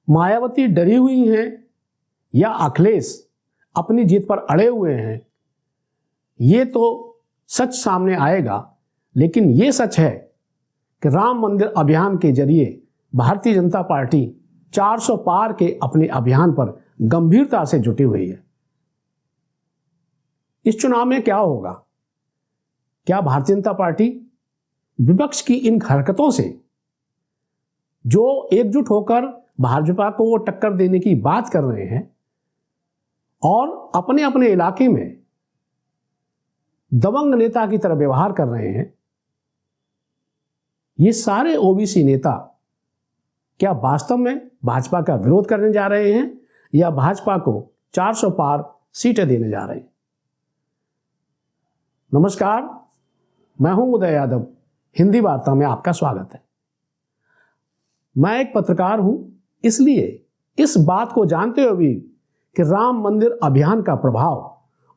मायावती डरी हुई हैं या अखिलेश अपनी जीत पर अड़े हुए हैं, ये तो सच सामने आएगा। लेकिन ये सच है कि राम मंदिर अभियान के जरिए भारतीय जनता पार्टी 400 पार के अपने अभियान पर गंभीरता से जुटी हुई है। इस चुनाव में क्या होगा? क्या भारतीय जनता पार्टी विपक्ष की इन हरकतों से, जो एकजुट होकर भाजपा को वो टक्कर देने की बात कर रहे हैं और अपने अपने इलाके में दबंग नेता की तरह व्यवहार कर रहे हैं, ये सारे ओबीसी नेता क्या वास्तव में भाजपा का विरोध करने जा रहे हैं या भाजपा को 400 पार सीटें देने जा रहे हैं? नमस्कार, मैं हूं उदय यादव। हिंदी वार्ता में आपका स्वागत है। मैं एक पत्रकार हूं, इसलिए इस बात को जानते हुए भी कि राम मंदिर अभियान का प्रभाव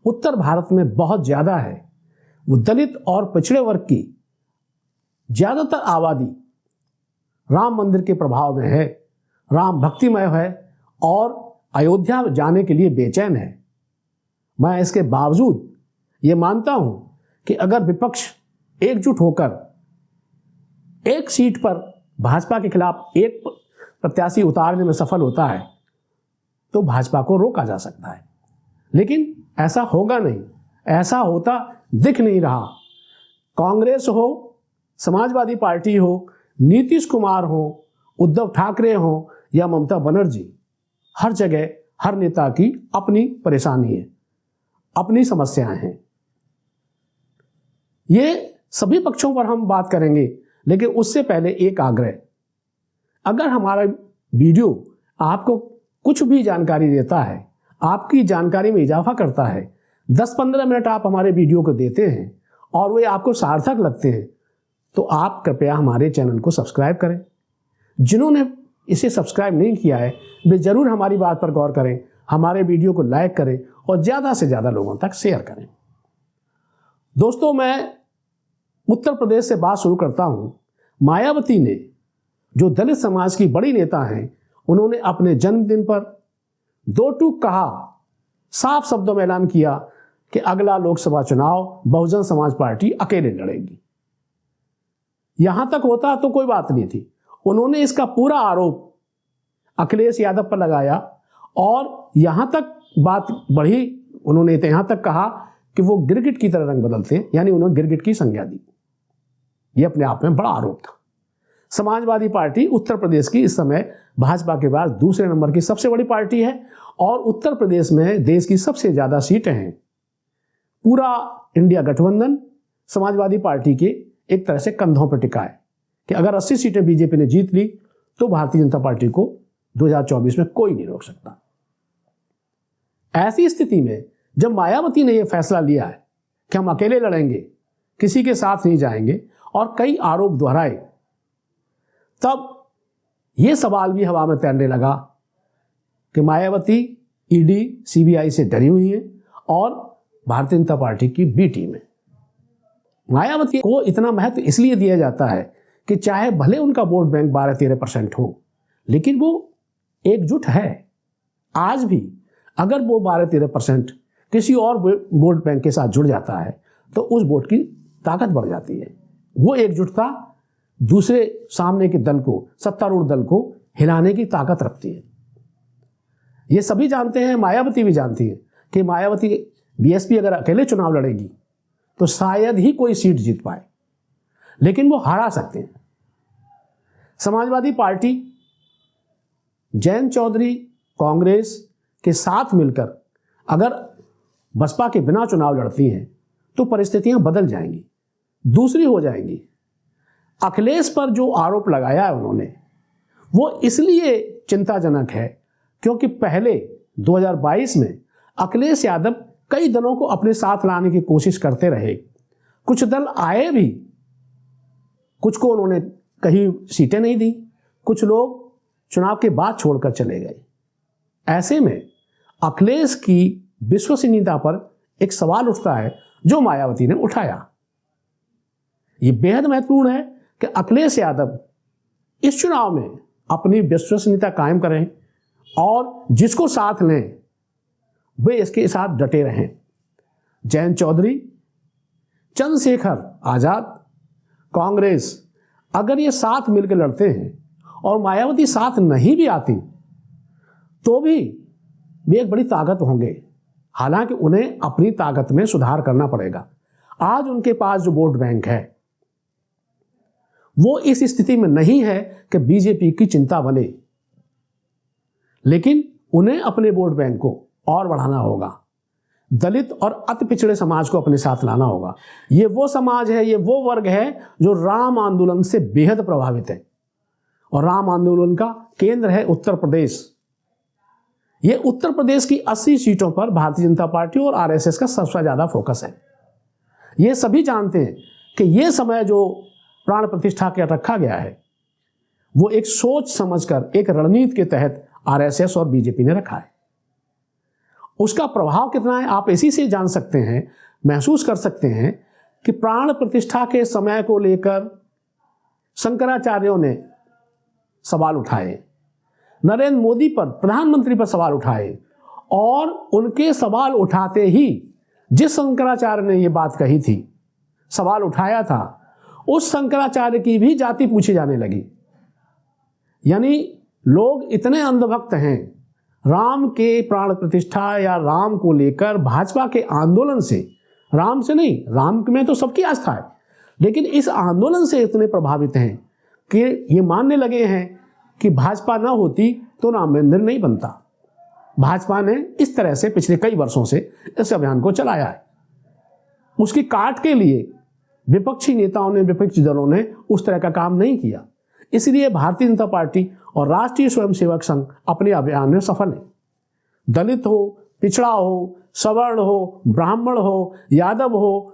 उत्तर भारत में बहुत ज्यादा है, वो दलित और पिछड़े वर्ग की ज्यादातर आबादी राम मंदिर के प्रभाव में है, राम भक्तिमय है और अयोध्या जाने के लिए बेचैन है। मैं इसके बावजूद ये मानता हूं कि अगर विपक्ष एकजुट होकर एक सीट पर भाजपा के खिलाफ एक प्रत्याशी उतारने में सफल होता है तो भाजपा को रोका जा सकता है, लेकिन ऐसा होगा नहीं। ऐसा होता दिख नहीं रहा। कांग्रेस हो, समाजवादी पार्टी हो, नीतीश कुमार हो, उद्धव ठाकरे हो या ममता बनर्जी, हर जगह हर नेता की अपनी परेशानी है, अपनी समस्याएं हैं। ये सभी पक्षों पर हम बात करेंगे, लेकिन उससे पहले एक आग्रह। अगर हमारा वीडियो आपको कुछ भी जानकारी देता है, आपकी जानकारी में इजाफा करता है, 10-15 मिनट आप हमारे वीडियो को देते हैं और वे आपको सार्थक लगते हैं, तो आप कृपया हमारे चैनल को सब्सक्राइब करें। जिन्होंने इसे सब्सक्राइब नहीं किया है वे जरूर हमारी बात पर गौर करें, हमारे वीडियो को लाइक करें और ज़्यादा से ज़्यादा लोगों तक शेयर करें। दोस्तों, मैं उत्तर प्रदेश से बात शुरू करता हूं। मायावती ने, जो दलित समाज की बड़ी नेता हैं, उन्होंने अपने जन्मदिन पर दो टूक कहा, साफ शब्दों में ऐलान किया कि अगला लोकसभा चुनाव बहुजन समाज पार्टी अकेले लड़ेगी। यहां तक होता तो कोई बात नहीं थी। उन्होंने इसका पूरा आरोप अखिलेश यादव पर लगाया और यहां तक बात बढ़ी। उन्होंने यहां तक कहा कि वो गिरगिट की तरह रंग बदलते हैं, यानी उन्होंने गिरगिट की संज्ञा दी। ये अपने आप में बड़ा आरोप था। समाजवादी पार्टी उत्तर प्रदेश की इस समय भाजपा के बाद दूसरे नंबर की सबसे बड़ी पार्टी है और उत्तर प्रदेश में देश की सबसे ज्यादा सीटें हैं। पूरा इंडिया गठबंधन समाजवादी पार्टी के एक तरह से कंधों पर टिका है कि अगर 80 सीटें बीजेपी ने जीत ली तो भारतीय जनता पार्टी को 2024 में कोई नहीं रोक सकता। ऐसी स्थिति में जब मायावती ने यह फैसला लिया है कि हम अकेले लड़ेंगे, किसी के साथ नहीं जाएंगे और कई आरोप दोहराए, तब यह सवाल भी हवा में तैरने लगा कि मायावती ईडी सीबीआई से डरी हुई है और भारतीय जनता पार्टी की बी टीम है। मायावती को इतना महत्व इसलिए दिया जाता है कि चाहे भले उनका वोट बैंक 12-13% हो, लेकिन वो एकजुट है। आज भी अगर वो 12-13% किसी और वोट बैंक के साथ जुड़ जाता है तो उस वोट की ताकत बढ़ जाती है। वो एकजुटता दूसरे सामने के दल को, सत्तारूढ़ दल को हिलाने की ताकत रखती है। ये सभी जानते हैं, मायावती भी जानती है कि मायावती बीएसपी अगर अकेले चुनाव लड़ेगी तो शायद ही कोई सीट जीत पाए, लेकिन वो हरा सकते हैं। समाजवादी पार्टी जयंत चौधरी कांग्रेस के साथ मिलकर अगर बसपा के बिना चुनाव लड़ती हैं तो परिस्थितियां बदल जाएंगी, दूसरी हो जाएंगी। अखिलेश पर जो आरोप लगाया है उन्होंने, वो इसलिए चिंताजनक है क्योंकि पहले 2022 में अखिलेश यादव कई दलों को अपने साथ लाने की कोशिश करते रहे। कुछ दल आए भी, कुछ को उन्होंने कहीं सीटें नहीं दी, कुछ लोग चुनाव के बाद छोड़कर चले गए। ऐसे में अखिलेश की विश्वसनीयता पर एक सवाल उठता है जो मायावती ने उठाया। ये बेहद महत्वपूर्ण है कि अखिलेश यादव इस चुनाव में अपनी विश्वसनीयता कायम करें और जिसको साथ लें वे इसके साथ डटे रहें। जयंत चौधरी, चंद्रशेखर आजाद, कांग्रेस अगर ये साथ मिलकर लड़ते हैं और मायावती साथ नहीं भी आती तो भी वे एक बड़ी ताकत होंगे। हालांकि उन्हें अपनी ताकत में सुधार करना पड़ेगा। आज उनके पास जो वोट बैंक है वो इस स्थिति में नहीं है कि बीजेपी की चिंता बने, लेकिन उन्हें अपने वोट बैंक को और बढ़ाना होगा। दलित और अति पिछड़े समाज को अपने साथ लाना होगा। ये वो समाज है, ये वो वर्ग है जो राम आंदोलन से बेहद प्रभावित है और राम आंदोलन का केंद्र है उत्तर प्रदेश। ये उत्तर प्रदेश की 80 सीटों पर भारतीय जनता पार्टी और आरएसएस का सबसे ज्यादा फोकस है। ये सभी जानते हैं कि ये समय जो प्राण प्रतिष्ठा के रखा गया है वो एक सोच समझकर एक रणनीति के तहत आरएसएस और बीजेपी ने रखा है। उसका प्रभाव कितना है आप इसी से जान सकते हैं, महसूस कर सकते हैं कि प्राण प्रतिष्ठा के समय को लेकर शंकराचार्यों ने सवाल उठाए, नरेंद्र मोदी पर, प्रधानमंत्री पर सवाल उठाए और उनके सवाल उठाते ही जिस शंकराचार्य ने यह बात कही थी, सवाल उठाया था, उस शंकराचार्य की भी जाति पूछी जाने लगी। यानी लोग इतने अंधभक्त हैं राम के प्राण प्रतिष्ठा या राम को लेकर भाजपा के आंदोलन से, राम से नहीं, राम में तो सबकी आस्था है, लेकिन इस आंदोलन से इतने प्रभावित हैं कि ये मानने लगे हैं कि भाजपा ना होती तो राम मंदिर नहीं बनता। भाजपा ने इस तरह से पिछले कई वर्षों से इस अभियान को चलाया है। उसकी काट के लिए विपक्षी नेताओं ने, विपक्षी दलों ने उस तरह का काम नहीं किया। इसलिए भारतीय जनता पार्टी और राष्ट्रीय स्वयंसेवक संघ अपने अभियान में सफल है। दलित हो, पिछड़ा हो, सवर्ण हो, ब्राह्मण हो, यादव हो,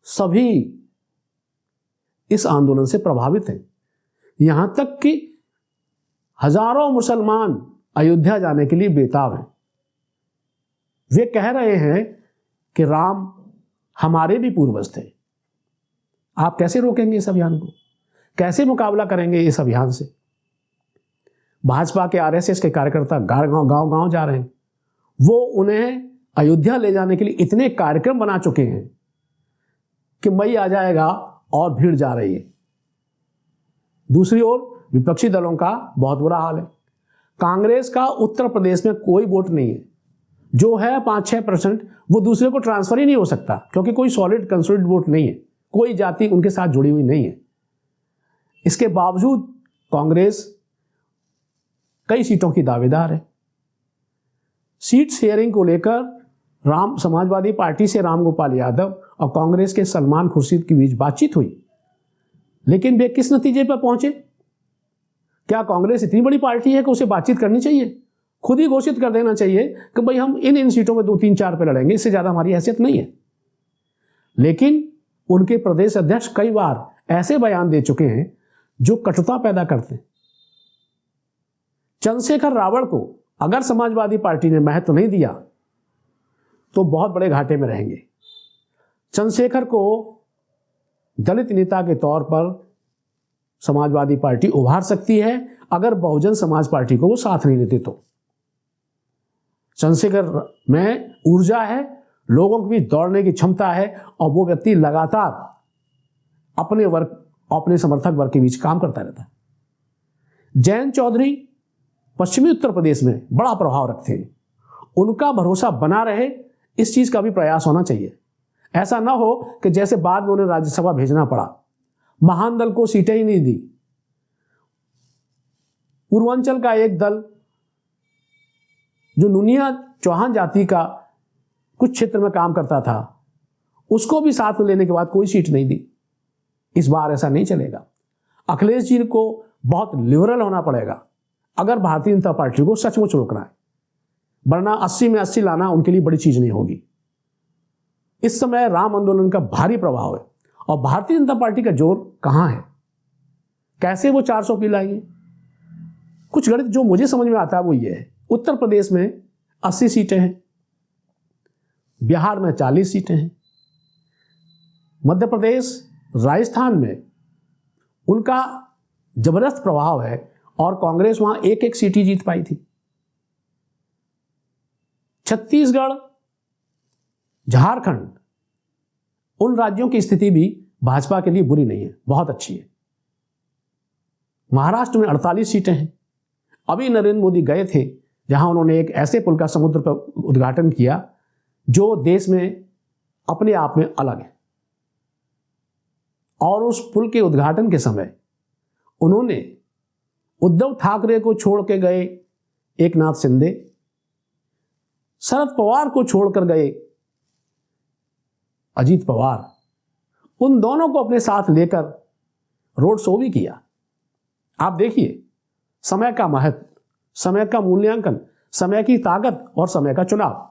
सभी इस आंदोलन से प्रभावित हैं। यहां तक कि हजारों मुसलमान अयोध्या जाने के लिए बेताब हैं। वे कह रहे हैं कि राम हमारे भी पूर्वज थे। आप कैसे रोकेंगे इस अभियान को? कैसे मुकाबला करेंगे इस अभियान से? भाजपा के आरएसएस के कार्यकर्ता गांव जा रहे हैं। वो उन्हें अयोध्या ले जाने के लिए इतने कार्यक्रम बना चुके हैं कि मई आ जाएगा और भीड़ जा रही है। दूसरी ओर विपक्षी दलों का बहुत बुरा हाल है। कांग्रेस का उत्तर प्रदेश में कोई वोट नहीं है। जो है 5-6%, वो दूसरे को ट्रांसफर ही नहीं हो सकता क्योंकि कोई सॉलिड कंसोलिडेटेड वोट नहीं है, कोई जाति उनके साथ जुड़ी हुई नहीं है। इसके बावजूद कांग्रेस कई सीटों की दावेदार है। सीट शेयरिंग को लेकर राम समाजवादी पार्टी से रामगोपाल यादव और कांग्रेस के सलमान खुर्शीद के बीच बातचीत हुई, लेकिन वे किस नतीजे पर पहुंचे? क्या कांग्रेस इतनी बड़ी पार्टी है कि उसे बातचीत करनी चाहिए? खुद ही घोषित कर देना चाहिए कि भाई हम इन सीटों में 2-3-4 पे लड़ेंगे, इससे ज्यादा हमारी हैसियत नहीं है। लेकिन उनके प्रदेश अध्यक्ष कई बार ऐसे बयान दे चुके हैं जो कटुता पैदा करते हैं। चंद्रशेखर रावण को अगर समाजवादी पार्टी ने महत्व नहीं दिया तो बहुत बड़े घाटे में रहेंगे। चंद्रशेखर को दलित नेता के तौर पर समाजवादी पार्टी उभार सकती है अगर बहुजन समाज पार्टी को वो साथ नहीं लेते तो। चंद्रशेखर में ऊर्जा है, लोगों के बीच दौड़ने की क्षमता है और वो व्यक्ति लगातार अपने वर्ग, अपने समर्थक वर्ग के बीच काम करता रहता है। जयंत चौधरी पश्चिमी उत्तर प्रदेश में बड़ा प्रभाव रखते हैं। उनका भरोसा बना रहे, इस चीज का भी प्रयास होना चाहिए। ऐसा ना हो कि जैसे बाद में उन्हें राज्यसभा भेजना पड़ा, महान दल को सीटें ही नहीं दी। पूर्वांचल का एक दल जो नुनिया चौहान जाति का कुछ क्षेत्र में काम करता था, उसको भी साथ में लेने के बाद कोई सीट नहीं दी। इस बार ऐसा नहीं चलेगा। अखिलेश जी को बहुत लिबरल होना पड़ेगा अगर भारतीय जनता पार्टी को सचमुच रोकना है, वरना 80 में 80 लाना उनके लिए बड़ी चीज नहीं होगी। इस समय राम आंदोलन का भारी प्रभाव है और भारतीय जनता पार्टी का जोर कहां है, कैसे वो 400 पी लाएंगे? कुछ गणित जो मुझे समझ में आता है वो ये है, उत्तर प्रदेश में 80 सीटें हैं, बिहार में 40 सीटें हैं, मध्य प्रदेश, राजस्थान में उनका जबरदस्त प्रभाव है और कांग्रेस वहां एक एक सीट ही जीत पाई थी। छत्तीसगढ़, झारखंड, उन राज्यों की स्थिति भी भाजपा के लिए बुरी नहीं है, बहुत अच्छी है। महाराष्ट्र में 48 सीटें हैं। अभी नरेंद्र मोदी गए थे जहां उन्होंने एक ऐसे पुल का समुद्र पर उद्घाटन किया जो देश में अपने आप में अलग है। और उस पुल के उद्घाटन के समय उन्होंने उद्धव ठाकरे को छोड़ के गए एकनाथ शिंदे, शरद पवार को छोड़कर गए अजीत पवार, उन दोनों को अपने साथ लेकर रोड शो भी किया। आप देखिए समय का महत्व, समय का मूल्यांकन, समय की ताकत और समय का चुनाव।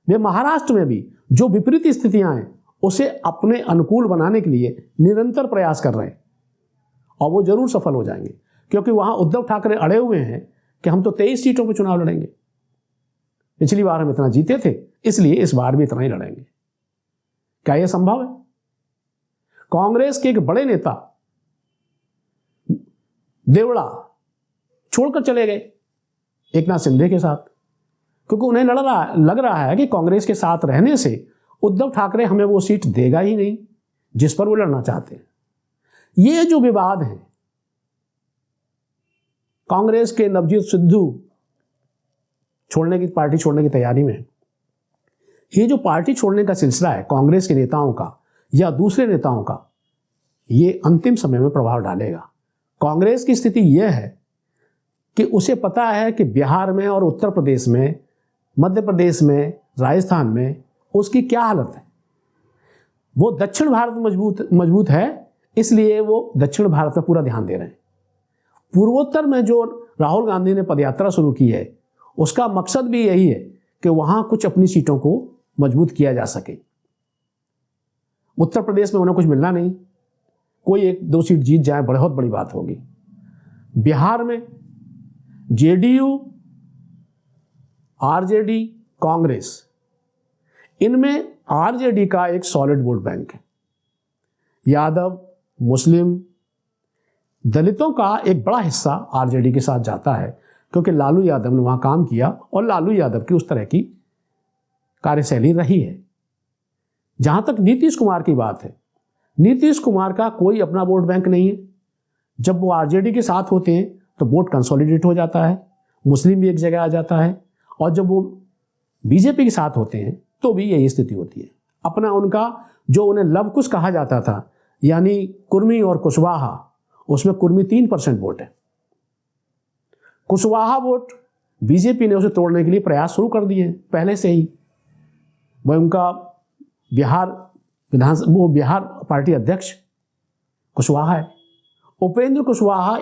वे महाराष्ट्र में भी जो विपरीत स्थितियां हैं उसे अपने अनुकूल बनाने के लिए निरंतर प्रयास कर रहे हैं और वो जरूर सफल हो जाएंगे, क्योंकि वहां उद्धव ठाकरे अड़े हुए हैं कि हम तो 23 सीटों पर चुनाव लड़ेंगे। पिछली बार हम इतना जीते थे, इसलिए इस बार भी इतना ही लड़ेंगे। क्या यह संभव है? कांग्रेस के एक बड़े नेता देवड़ा छोड़कर चले गए एकनाथ शिंदे के साथ, क्योंकि उन्हें लग रहा है कि कांग्रेस के साथ रहने से उद्धव ठाकरे हमें वो सीट देगा ही नहीं जिस पर वो लड़ना चाहते हैं। ये जो विवाद है, कांग्रेस के नवजीत सिद्धू पार्टी छोड़ने की तैयारी में, ये जो पार्टी छोड़ने का सिलसिला है कांग्रेस के नेताओं का या दूसरे नेताओं का, ये अंतिम समय में प्रभाव डालेगा। कांग्रेस की स्थिति यह है कि उसे पता है कि बिहार में और उत्तर प्रदेश में, मध्य प्रदेश में, राजस्थान में उसकी क्या हालत है। वो दक्षिण भारत मजबूत है, इसलिए वो दक्षिण भारत पर पूरा ध्यान दे रहे हैं। पूर्वोत्तर में जो राहुल गांधी ने पदयात्रा शुरू की है, उसका मकसद भी यही है कि वहां कुछ अपनी सीटों को मजबूत किया जा सके। उत्तर प्रदेश में उन्हें कुछ मिलना नहीं, कोई 1-2 सीट जीत जाए बहुत बड़ी बात होगी। बिहार में जेडीयू, आरजेडी, कांग्रेस, इनमें आरजेडी का एक सॉलिड वोट बैंक है। यादव, मुस्लिम, दलितों का एक बड़ा हिस्सा आरजेडी के साथ जाता है, क्योंकि लालू यादव ने वहां काम किया और लालू यादव की उस तरह की कार्यशैली रही है। जहां तक नीतीश कुमार की बात है, नीतीश कुमार का कोई अपना वोट बैंक नहीं है। जब वो आरजेडी के साथ होते हैं तो वोट कंसोलिडेट हो जाता है, मुस्लिम भी एक जगह आ जाता है, और जब वो बीजेपी के साथ होते हैं तो भी यही स्थिति होती है। अपना उनका जो उन्हें लवकुश कहा जाता था, यानी कुर्मी और कुशवाहा, उसमें कुर्मी 3% वोट है। कुशवाहा वोट बीजेपी ने उसे तोड़ने के लिए प्रयास शुरू कर दिए पहले से ही। वह उनका बिहार पार्टी अध्यक्ष कुशवाहा है। उपेंद्र कुशवाहा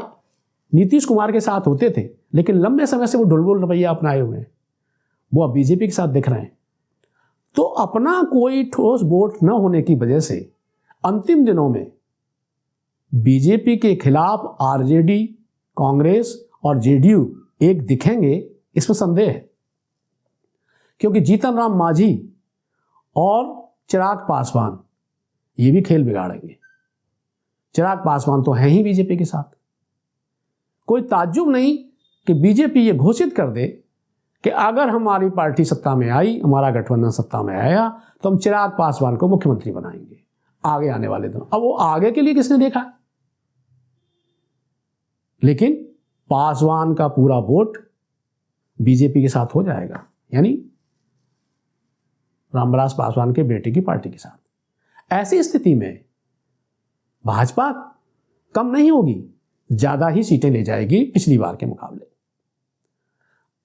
नीतीश कुमार के साथ होते थे, लेकिन लंबे समय से वो ढुलबुल रवैया अपनाए हुए हैं, वो अब बीजेपी के साथ दिख रहे हैं। तो अपना कोई ठोस वोट न होने की वजह से अंतिम दिनों में बीजेपी के खिलाफ आरजेडी, कांग्रेस और जेडीयू एक दिखेंगे, इसमें संदेह है। क्योंकि जीतन राम मांझी और चिराग पासवान ये भी खेल बिगाड़ेंगे। चिराग पासवान तो हैं ही बीजेपी के साथ। कोई ताज्जुब नहीं कि बीजेपी ये घोषित कर दे कि अगर हमारी पार्टी सत्ता में आई, हमारा गठबंधन सत्ता में आया, तो हम चिराग पासवान को मुख्यमंत्री बनाएंगे आगे आने वाले दिनों। अब वो आगे के लिए किसने देखा है? लेकिन पासवान का पूरा वोट बीजेपी के साथ हो जाएगा, यानी रामविलास पासवान के बेटे की पार्टी के साथ। ऐसी स्थिति में भाजपा कम नहीं होगी, ज्यादा ही सीटें ले जाएगी पिछली बार के मुकाबले।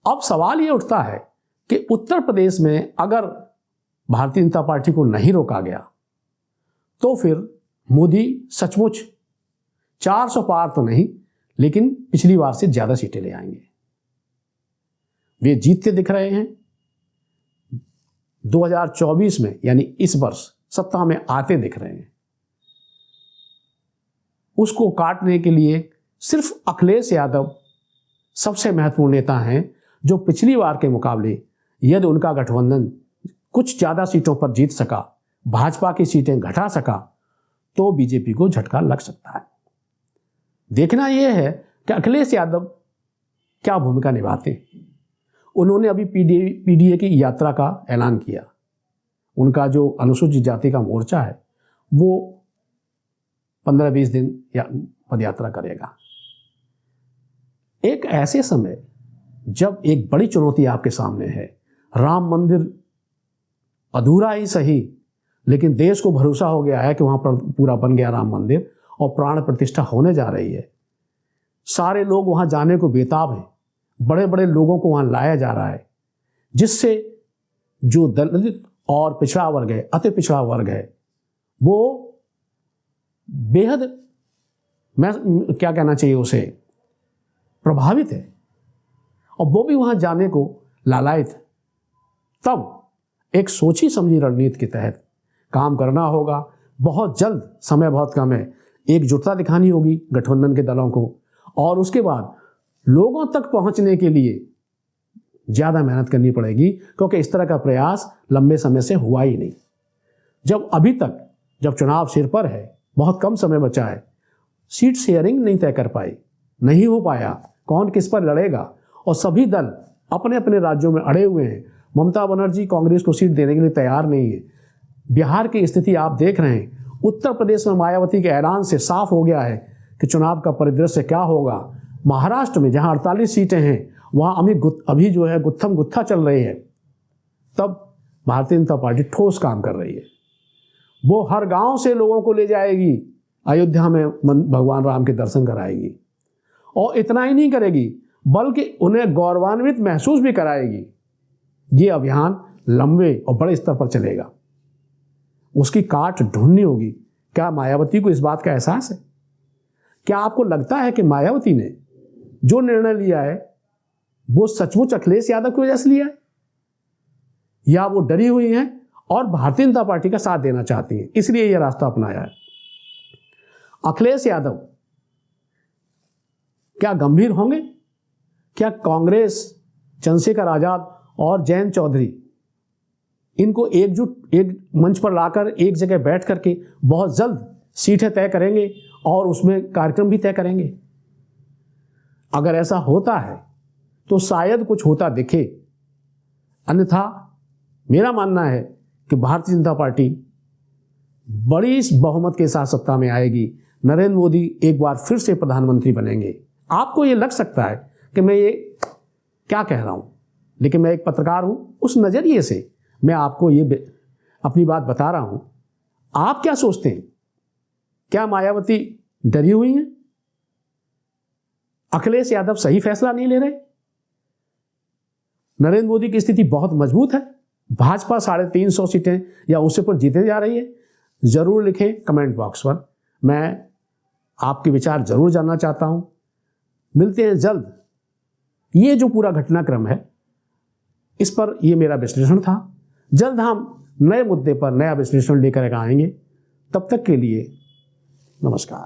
अब सवाल यह उठता है कि उत्तर प्रदेश में अगर भारतीय जनता पार्टी को नहीं रोका गया तो फिर मोदी सचमुच 400 पार तो नहीं, लेकिन पिछली बार से ज्यादा सीटें ले आएंगे। वे जीतते दिख रहे हैं। 2024 में, यानी इस वर्ष, सत्ता में आते दिख रहे हैं। उसको काटने के लिए सिर्फ अखिलेश यादव सबसे महत्वपूर्ण नेता हैं, जो पिछली बार के मुकाबले यदि उनका गठबंधन कुछ ज्यादा सीटों पर जीत सका, भाजपा की सीटें घटा सका, तो बीजेपी को झटका लग सकता है। देखना यह है कि अखिलेश यादव क्या भूमिका निभाते हैं। उन्होंने अभी पीडीए की यात्रा का ऐलान किया। उनका जो अनुसूचित जाति का मोर्चा है वो 15-20 दिन पदयात्रा करेगा। एक ऐसे समय जब एक बड़ी चुनौती आपके सामने है, राम मंदिर अधूरा ही सही लेकिन देश को भरोसा हो गया है कि वहाँ पर पूरा बन गया राम मंदिर और प्राण प्रतिष्ठा होने जा रही है। सारे लोग वहाँ जाने को बेताब हैं, बड़े बड़े लोगों को वहाँ लाया जा रहा है, जिससे जो दलित और पिछड़ा वर्ग है, अति पिछड़ा वर्ग है, वो बेहद, मैं क्या कहना चाहिए उसे, प्रभावित है और वो भी वहाँ जाने को लालायित है। तब एक सोची समझी रणनीति के तहत काम करना होगा। बहुत जल्द, समय बहुत कम है, एकजुटता दिखानी होगी गठबंधन के दलों को और उसके बाद लोगों तक पहुंचने के लिए ज़्यादा मेहनत करनी पड़ेगी, क्योंकि इस तरह का प्रयास लंबे समय से हुआ ही नहीं। जब अभी तक, जब चुनाव सिर पर है, बहुत कम समय बचा है, सीट शेयरिंग नहीं तय कर पाई, नहीं हो पाया, कौन किस पर लड़ेगा और सभी दल अपने अपने राज्यों में अड़े हुए हैं। ममता बनर्जी कांग्रेस को सीट देने के लिए तैयार नहीं है। बिहार की स्थिति आप देख रहे हैं, उत्तर प्रदेश में मायावती के ऐलान से साफ हो गया है कि चुनाव का परिदृश्य क्या होगा। महाराष्ट्र में जहां 48 सीटें हैं वहां अभी जो है गुत्थम गुत्था चल रही है। तब भारतीय जनता पार्टी ठोस काम कर रही है। वो हर गांव से लोगों को ले जाएगी, अयोध्या में भगवान राम के दर्शन कराएगी और इतना ही नहीं करेगी बल्कि उन्हें गौरवान्वित महसूस भी कराएगी। ये अभियान लंबे और बड़े स्तर पर चलेगा। उसकी काट ढूंढनी होगी। क्या मायावती को इस बात का एहसास है? क्या आपको लगता है कि मायावती ने जो निर्णय लिया है वो सचमुच अखिलेश यादव की वजह से लिया है, या वो डरी हुई हैं और भारतीय जनता पार्टी का साथ देना चाहती हैं, इसलिए यह रास्ता अपनाया है? अखिलेश यादव क्या गंभीर होंगे? क्या कांग्रेस, चंद्रशेखर आजाद और जयंत चौधरी इनको एक मंच पर लाकर एक जगह बैठ करके बहुत जल्द सीटें तय करेंगे और उसमें कार्यक्रम भी तय करेंगे? अगर ऐसा होता है तो शायद कुछ होता दिखे, अन्यथा मेरा मानना है कि भारतीय जनता पार्टी बड़ी बहुमत के साथ सत्ता में आएगी। नरेंद्र मोदी एक बार फिर से प्रधानमंत्री बनेंगे। आपको ये लग सकता है कि मैं ये क्या कह रहा हूँ, लेकिन मैं एक पत्रकार हूँ, उस नज़रिए से मैं आपको ये अपनी बात बता रहा हूँ। आप क्या सोचते हैं? क्या मायावती डरी हुई हैं? अखिलेश यादव सही फैसला नहीं ले रहे? नरेंद्र मोदी की स्थिति बहुत मजबूत है। भाजपा 350 सीटें या उससे पर जीतने जा रही है। जरूर लिखें कमेंट बॉक्स पर, मैं आपके विचार जरूर जानना चाहता हूं। मिलते हैं जल्द। ये जो पूरा घटनाक्रम है, इस पर ये मेरा विश्लेषण था। जल्द हम नए मुद्दे पर नया विश्लेषण लेकर आएंगे। तब तक के लिए नमस्कार।